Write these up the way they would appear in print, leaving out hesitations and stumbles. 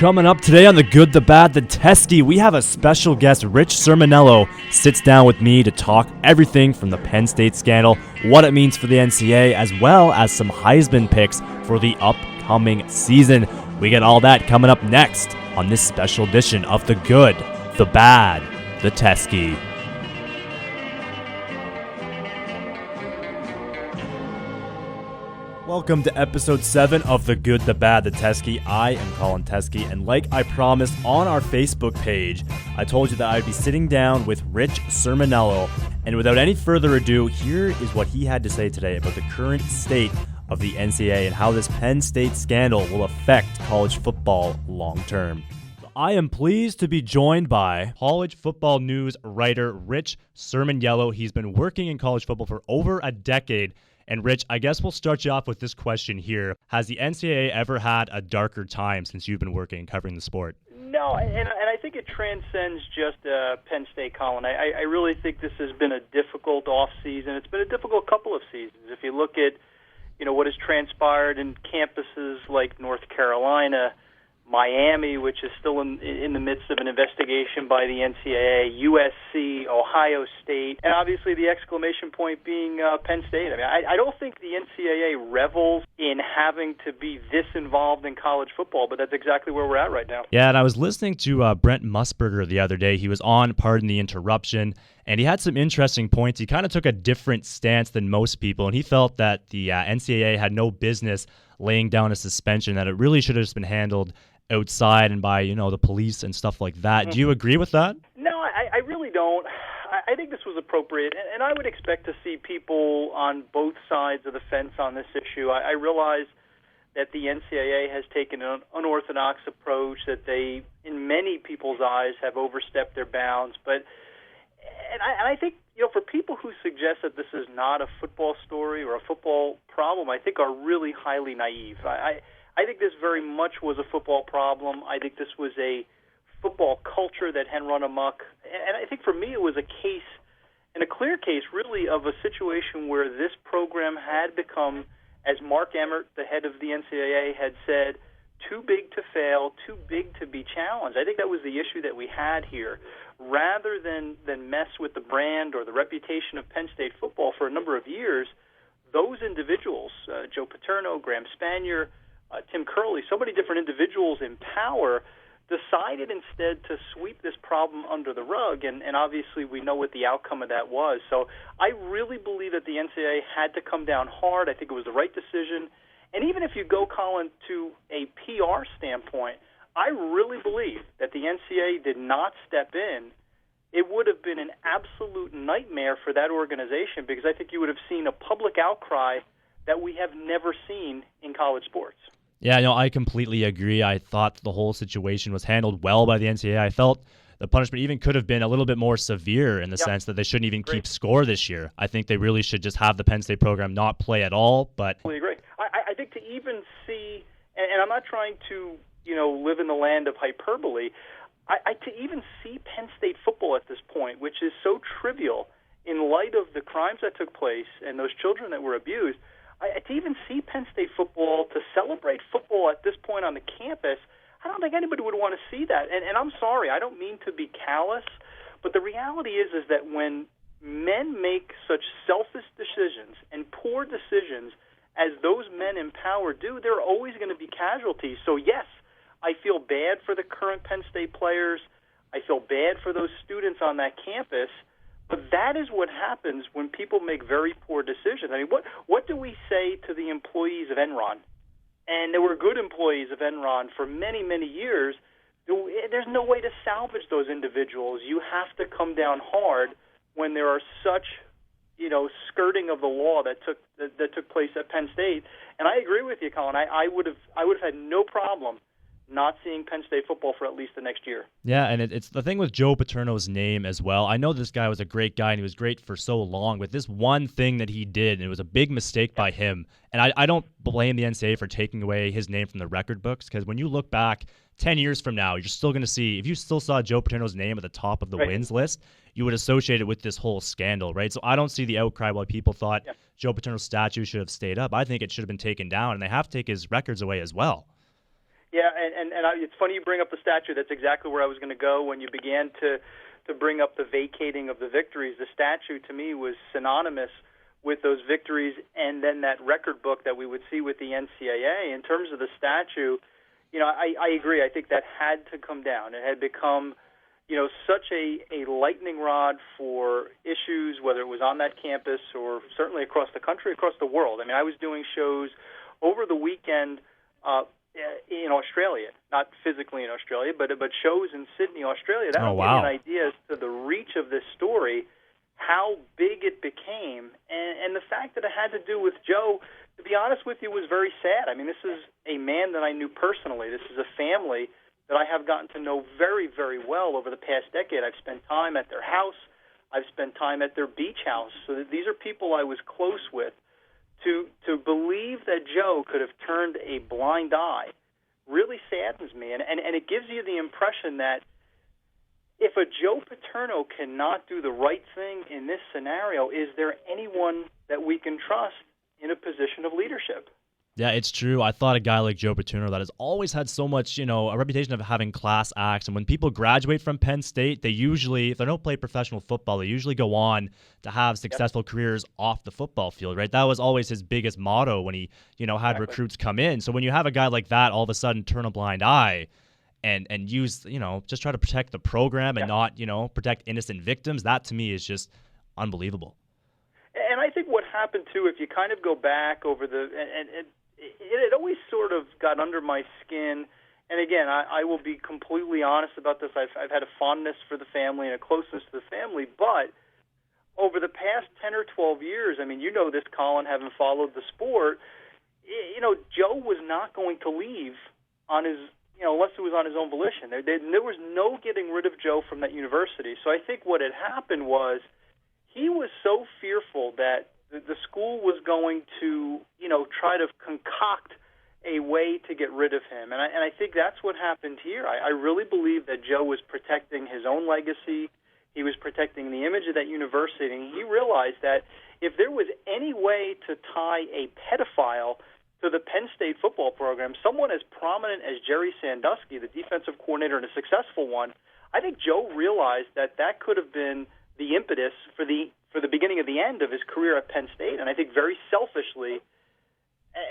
Coming up today on The Good, the Bad, the Teskey, we have a special guest. Rich Cirminiello sits down with me to talk everything from the Penn State scandal, what it means for the NCAA, as well as some Heisman picks for the upcoming season. We get all that coming up next on this special edition of The Good, the Bad, the Teskey. Welcome to episode 7 of The Good, the Bad, the Teskey. I am Colin Teskey, and like I promised on our Facebook page, I told you that I'd be sitting down with Rich Cirminiello, and without any further ado, here is what he had to say today about the current state of the NCAA and how this Penn State scandal will affect college football long term. I am pleased to be joined by college football news writer Rich Cirminiello. He's been working in college football for over a decade. And Rich, I guess we'll start you off with this question here. Has the NCAA ever had a darker time since you've been working and covering the sport? No, and I think it transcends just Penn State, Colin. I really think this has been a difficult off-season. It's been a difficult couple of seasons. If you look at, what has transpired in campuses like North Carolina, Miami, which is still in the midst of an investigation by the NCAA, USC, Ohio State, and obviously the exclamation point being Penn State. I mean, I don't think the NCAA revels in having to be this involved in college football, but that's exactly where we're at right now. Yeah, and I was listening to Brent Musburgers the other day. He was on Pardon the Interruption, and he had some interesting points. He kind of took a different stance than most people, and he felt that the NCAA had no business laying down a suspension, that it really should have just been handled outside and by, the police and stuff like that. Do you agree with that? No, I really don't. I think this was appropriate, and I would expect to see people on both sides of the fence on this issue. I realize that the NCAA has taken an unorthodox approach, that they, in many people's eyes, have overstepped their bounds. But I think, for people who suggest that this is not a football story or a football problem, I think are really highly naive. I think this very much was a football problem. I think this was a football culture that had run amok. And I think for me it was a case, and a clear case really, of a situation where this program had become, as Mark Emmert, the head of the NCAA, had said, too big to fail, too big to be challenged. I think that was the issue that we had here. Rather than mess with the brand or the reputation of Penn State football for a number of years, those individuals, Joe Paterno, Graham Spanier, Tim Curley, so many different individuals in power, decided instead to sweep this problem under the rug, and obviously we know what the outcome of that was. So I really believe that the NCAA had to come down hard. I think it was the right decision. And even if you go, Colin, to a PR standpoint, I really believe that the NCAA did not step in. It would have been an absolute nightmare for that organization, because I think you would have seen a public outcry that we have never seen in college sports. Yeah, I completely agree. I thought the whole situation was handled well by the NCAA. I felt the punishment even could have been a little bit more severe in the sense that they shouldn't even keep score this year. I think they really should just have the Penn State program not play at all. But I agree. I think to even see, and I'm not trying to, live in the land of hyperbole, to even see Penn State football at this point, which is so trivial in light of the crimes that took place and those children that were abused, to even see Penn State football, to celebrate football at this point on the campus, I don't think anybody would want to see that. And I'm sorry, I don't mean to be callous, but the reality is that when men make such selfish decisions and poor decisions as those men in power do, there are always going to be casualties. So yes, I feel bad for the current Penn State players. I feel bad for those students on that campus. But that is what happens when people make very poor decisions. I mean, what do we say to the employees of Enron? And there were good employees of Enron for many, many years. There's no way to salvage those individuals. You have to come down hard when there are such, skirting of the law that took place at Penn State. And I agree with you, Colin. I would have had no problem not seeing Penn State football for at least the next year. Yeah, and it's the thing with Joe Paterno's name as well. I know this guy was a great guy, and he was great for so long, but this one thing that he did, and it was a big mistake by him, and I don't blame the NCAA for taking away his name from the record books, because when you look back 10 years from now, you're still going to see, if you still saw Joe Paterno's name at the top of the wins list, you would associate it with this whole scandal, right? So I don't see the outcry why people thought Joe Paterno's statue should have stayed up. I think it should have been taken down, and they have to take his records away as well. Yeah, it's funny you bring up the statue. That's exactly where I was going to go when you began to bring up the vacating of the victories. The statue, to me, was synonymous with those victories, and then that record book that we would see with the NCAA. In terms of the statue, I agree. I think that had to come down. It had become, such a lightning rod for issues, whether it was on that campus or certainly across the country, across the world. I mean, I was doing shows over the weekend in Australia, not physically in Australia, but shows in Sydney, Australia. That would give you an idea as to the reach of this story, how big it became, and the fact that it had to do with Joe, to be honest with you, was very sad. I mean, this is a man that I knew personally. This is a family that I have gotten to know very, very well over the past decade. I've spent time at their house. I've spent time at their beach house. So these are people I was close with. To believe that Joe could have turned a blind eye really saddens me. And it gives you the impression that if a Joe Paterno cannot do the right thing in this scenario, is there anyone that we can trust in a position of leadership? Yeah, it's true. I thought a guy like Joe Paterno that has always had so much, a reputation of having class acts. And when people graduate from Penn State, they usually, if they don't play professional football, they usually go on to have successful careers off the football field, right? That was always his biggest motto when he, had recruits come in. So when you have a guy like that all of a sudden turn a blind eye and use, just try to protect the program and not, protect innocent victims, that to me is just unbelievable. And I think what happened, too, if you kind of go back over it always sort of got under my skin. And again, I will be completely honest about this. I've had a fondness for the family and a closeness to the family. But over the past 10 or 12 years, I mean, this, Colin, having followed the sport, Joe was not going to leave on his, unless it was on his own volition. There was no getting rid of Joe from that university. So I think what had happened was he was so fearful that the school was going to, try to concoct a way to get rid of him. And I think that's what happened here. I really believe that Joe was protecting his own legacy. He was protecting the image of that university. And he realized that if there was any way to tie a pedophile to the Penn State football program, someone as prominent as Jerry Sandusky, the defensive coordinator and a successful one, I think Joe realized that could have been the impetus for the beginning of the end of his career at Penn State. And I think very selfishly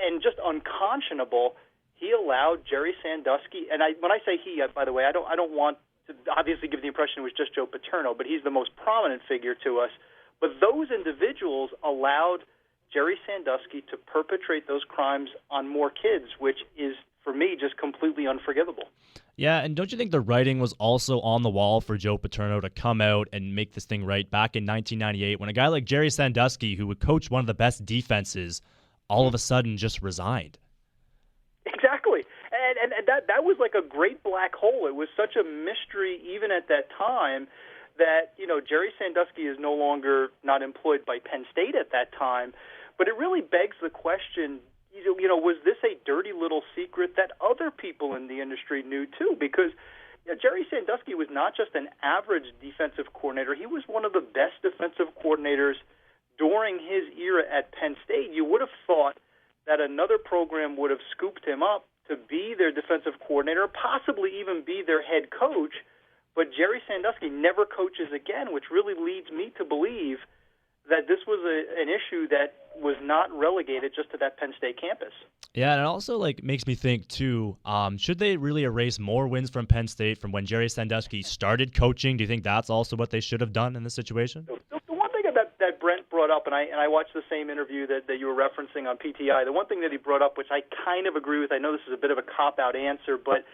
and just unconscionable, he allowed Jerry Sandusky, and when I say he, by the way, I don't want to obviously give the impression it was just Joe Paterno, but he's the most prominent figure to us. But those individuals allowed Jerry Sandusky to perpetrate those crimes on more kids, which is, for me, just completely unforgivable. Yeah, and don't you think the writing was also on the wall for Joe Paterno to come out and make this thing right back in 1998 when a guy like Jerry Sandusky, who would coach one of the best defenses, all of a sudden just resigned? Exactly. And that was like a great black hole. It was such a mystery even at that time that, Jerry Sandusky is no longer not employed by Penn State at that time. But it really begs the question, was this a dirty little secret that other people in the industry knew too? Because Jerry Sandusky was not just an average defensive coordinator. He was one of the best defensive coordinators during his era at Penn State. You would have thought that another program would have scooped him up to be their defensive coordinator, possibly even be their head coach. But Jerry Sandusky never coaches again, which really leads me to believe that this was an issue that was not relegated just to that Penn State campus. Yeah, and it also makes me think too, should they really erase more wins from Penn State from when Jerry Sandusky started coaching? Do you think that's also what they should have done in this situation? The one thing that Brent brought up, and I watched the same interview that you were referencing on PTI, the one thing that he brought up, which I kind of agree with, I know this is a bit of a cop-out answer, but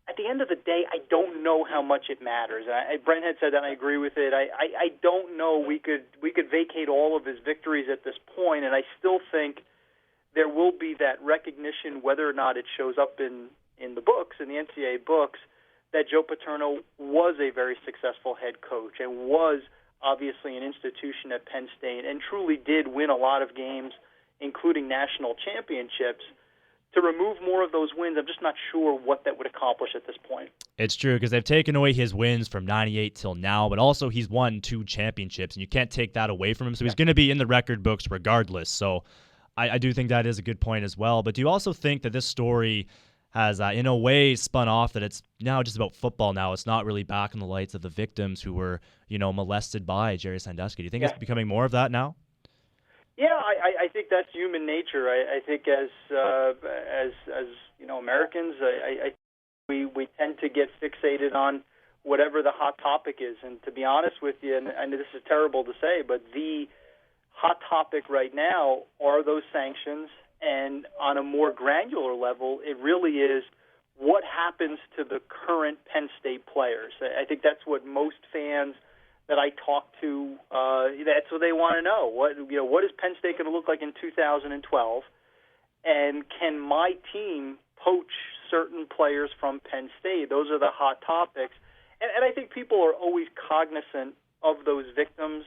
at the end of the day, I don't know how much it matters. Brent had said that, and I agree with it. I don't know. We could vacate all of his victories at this point, and I still think there will be that recognition, whether or not it shows up in the books, in the NCAA books, that Joe Paterno was a very successful head coach and was obviously an institution at Penn State and truly did win a lot of games, including national championships. To remove more of those wins, I'm just not sure what that would accomplish at this point. It's true, because they've taken away his wins from 98 till now, but also he's won 2 championships, and you can't take that away from him, so he's going to be in the record books regardless. So I do think that is a good point as well. But do you also think that this story has in a way spun off that it's now just about football now. It's not really back in the lights of the victims who were, molested by Jerry Sandusky. Do you think it's becoming more of that now? Yeah, I think that's human nature. I think as Americans, we tend to get fixated on whatever the hot topic is. And to be honest with you, and this is terrible to say, but the hot topic right now are those sanctions. And on a more granular level, it really is what happens to the current Penn State players. I think that's what most fans that I talk to, that's what they want to know. What is Penn State going to look like in 2012? And can my team poach certain players from Penn State? Those are the hot topics. And I think people are always cognizant of those victims,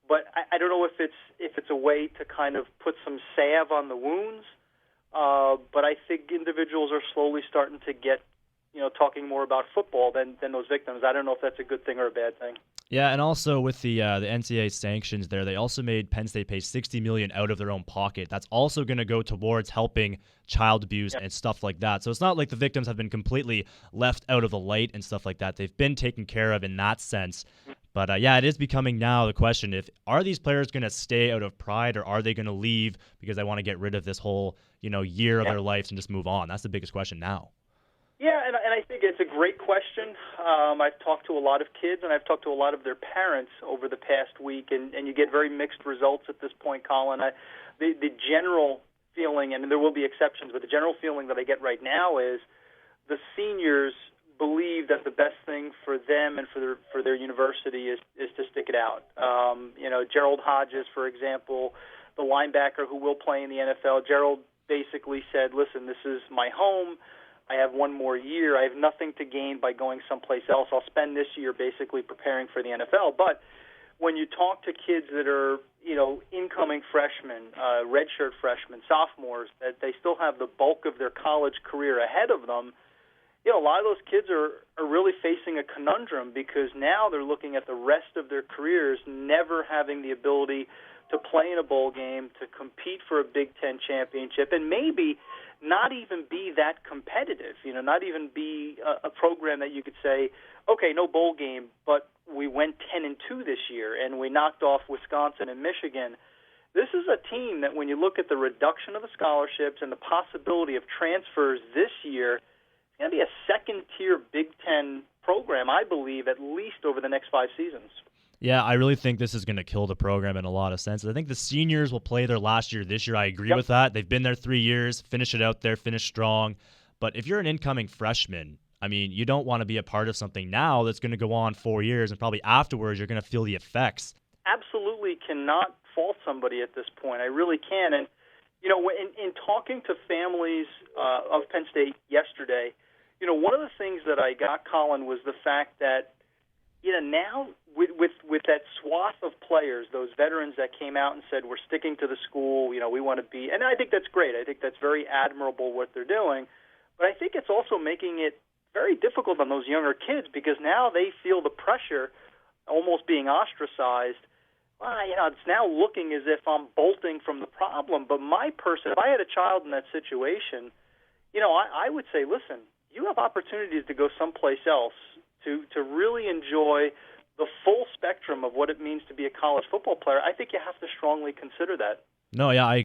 but I don't know if it's a way to kind of put some salve on the wounds. But I think individuals are slowly starting to get, talking more about football than those victims. I don't know if that's a good thing or a bad thing. Yeah, and also with the NCAA sanctions there, they also made Penn State pay $60 million out of their own pocket. That's also going to go towards helping child abuse and stuff like that. So it's not like the victims have been completely left out of the light and stuff like that. They've been taken care of in that sense. But it is becoming now the question: are these players going to stay out of pride, or are they going to leave because they want to get rid of this whole year of their lives and just move on? That's the biggest question now. Yeah, and I think it's a great question. I've talked to a lot of kids, and I've talked to a lot of their parents over the past week, and you get very mixed results at this point, Colin. The general feeling, and there will be exceptions, but the general feeling that I get right now is the seniors believe that the best thing for them and for their university is to stick it out. Gerald Hodges, for example, the linebacker who will play in the NFL, Gerald basically said, listen, this is my home. I have one more year. I have nothing to gain by going someplace else. I'll spend this year basically preparing for the NFL. But when you talk to kids that are, incoming freshmen, redshirt freshmen, sophomores, that they still have the bulk of their college career ahead of them, a lot of those kids are really facing a conundrum because now they're looking at the rest of their careers never having the ability to play in a bowl game, to compete for a Big Ten championship, and maybe not even be that competitive, not even be a program that you could say, okay, no bowl game, but we went 10-2 this year, and we knocked off Wisconsin and Michigan. This is a team that when you look at the reduction of the scholarships and the possibility of transfers this year, it's going to be a second-tier Big Ten program, I believe, at least over the next 5 seasons. Yeah, I really think this is going to kill the program in a lot of sense. I think the seniors will play their last year this year. I agree with that. They've been there 3 years, finish it out there, finish strong. But if you're an incoming freshman, you don't want to be a part of something now that's going to go on 4 years, and probably afterwards you're going to feel the effects. Absolutely cannot fault somebody at this point. I really can. And, in talking to families of Penn State yesterday, one of the things that I got, Colin, was the fact that, now with that swath of players, those veterans that came out and said, we're sticking to the school, we want to be, and I think that's great. I think that's very admirable what they're doing. But I think it's also making it very difficult on those younger kids because now they feel the pressure almost being ostracized. Well, it's now looking as if I'm bolting from the problem. But if I had a child in that situation, I would say, listen, you have opportunities to go someplace else to really enjoy the full spectrum of what it means to be a college football player. I think you have to strongly consider that. No, yeah, I